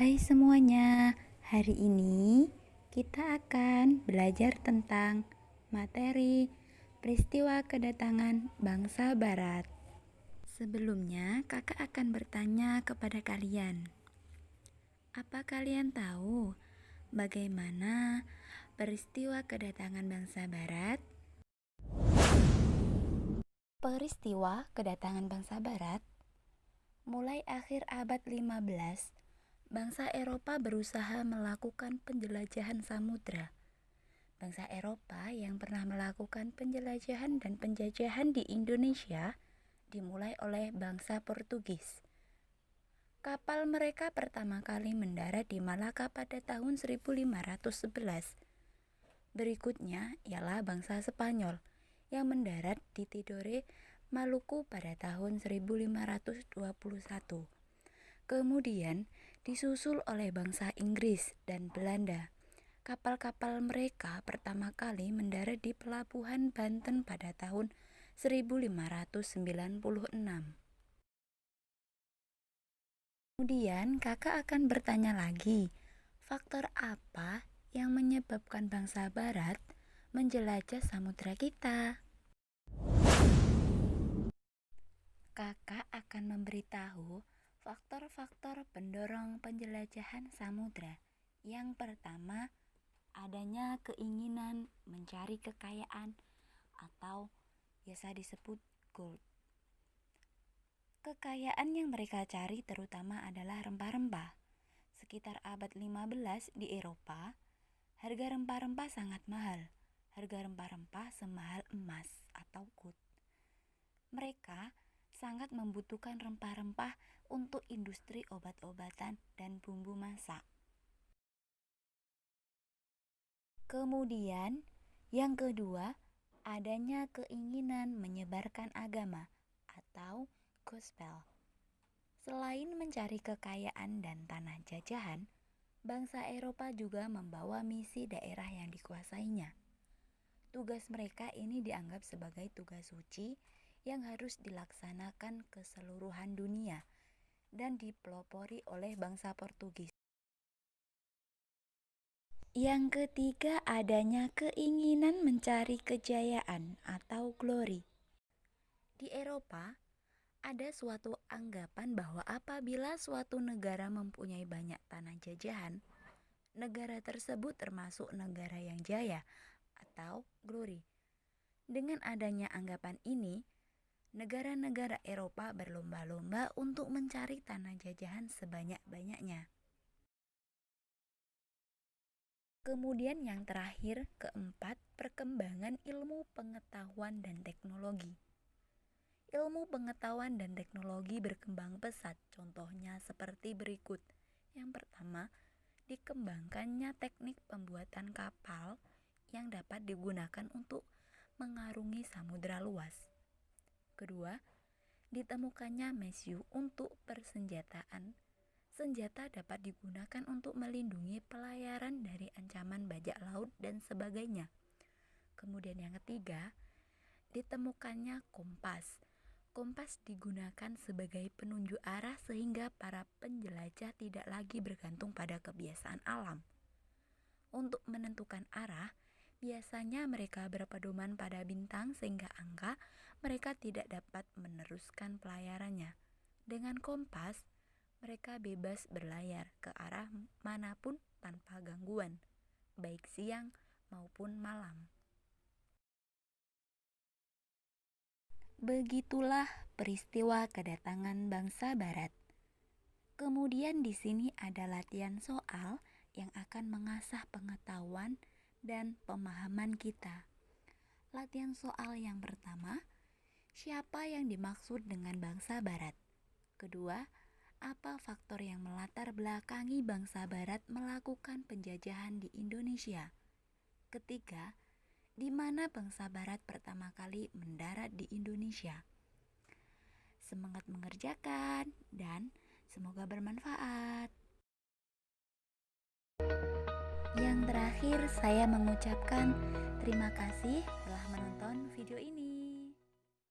Hai semuanya, hari ini kita akan belajar tentang materi peristiwa kedatangan bangsa Barat. Sebelumnya, kakak akan bertanya kepada kalian. Apa kalian tahu bagaimana peristiwa kedatangan bangsa Barat? Peristiwa kedatangan bangsa Barat mulai akhir abad 15. Bangsa Eropa berusaha melakukan penjelajahan samudra. Bangsa Eropa yang pernah melakukan penjelajahan dan penjajahan di Indonesia dimulai oleh bangsa Portugis. Kapal mereka pertama kali mendarat di Malaka pada tahun 1511. Berikutnya ialah bangsa Spanyol yang mendarat di Tidore, Maluku pada tahun 1521. Kemudian disusul oleh bangsa Inggris dan Belanda. Kapal-kapal mereka pertama kali mendarat di pelabuhan Banten pada tahun 1596. Kemudian kakak akan bertanya lagi, faktor apa yang menyebabkan bangsa Barat menjelajah samudra kita? Kakak akan memberitahu faktor-faktor pendorong penjelajahan samudra. Yang pertama, adanya keinginan mencari kekayaan atau biasa disebut gold. Kekayaan yang mereka cari terutama adalah rempah-rempah. Sekitar abad 15 di Eropa, harga rempah-rempah sangat mahal. Harga rempah-rempah semahal emas atau gold. Mereka sangat membutuhkan rempah-rempah untuk industri obat-obatan dan bumbu masak. Kemudian, yang kedua, adanya keinginan menyebarkan agama atau gospel. Selain mencari kekayaan dan tanah jajahan, bangsa Eropa juga membawa misi daerah yang dikuasainya. Tugas mereka ini dianggap sebagai tugas suci yang harus dilaksanakan ke seluruhan dunia dan dipelopori oleh bangsa Portugis. Yang ketiga, adanya keinginan mencari kejayaan atau glory. Di Eropa, ada suatu anggapan bahwa apabila suatu negara mempunyai banyak tanah jajahan, negara tersebut termasuk negara yang jaya atau glory. Dengan adanya anggapan ini, negara-negara Eropa berlomba-lomba untuk mencari tanah jajahan sebanyak-banyaknya. Kemudian yang terakhir, keempat, perkembangan ilmu pengetahuan dan teknologi. Ilmu pengetahuan dan teknologi berkembang pesat, contohnya seperti berikut. Yang pertama, dikembangkannya teknik pembuatan kapal yang dapat digunakan untuk mengarungi samudra luas. Kedua, ditemukannya mesiu untuk persenjataan. Senjata dapat digunakan untuk melindungi pelayaran dari ancaman bajak laut dan sebagainya. Kemudian yang ketiga, ditemukannya kompas. Kompas digunakan sebagai penunjuk arah sehingga para penjelajah tidak lagi bergantung pada kebiasaan alam. Untuk menentukan arah, biasanya mereka berpedoman pada bintang sehingga angka mereka tidak dapat meneruskan pelayarannya. Dengan kompas, mereka bebas berlayar ke arah manapun tanpa gangguan, baik siang maupun malam. Begitulah peristiwa kedatangan bangsa Barat. Kemudian di sini ada latihan soal yang akan mengasah pengetahuan dan pemahaman kita. Latihan soal yang pertama, siapa yang dimaksud dengan bangsa Barat? Kedua, apa faktor yang melatar belakangi bangsa Barat melakukan penjajahan di Indonesia? Ketiga, di mana bangsa Barat pertama kali mendarat di Indonesia? Semangat mengerjakan dan semoga bermanfaat. Yang terakhir, saya mengucapkan terima kasih telah menonton video ini.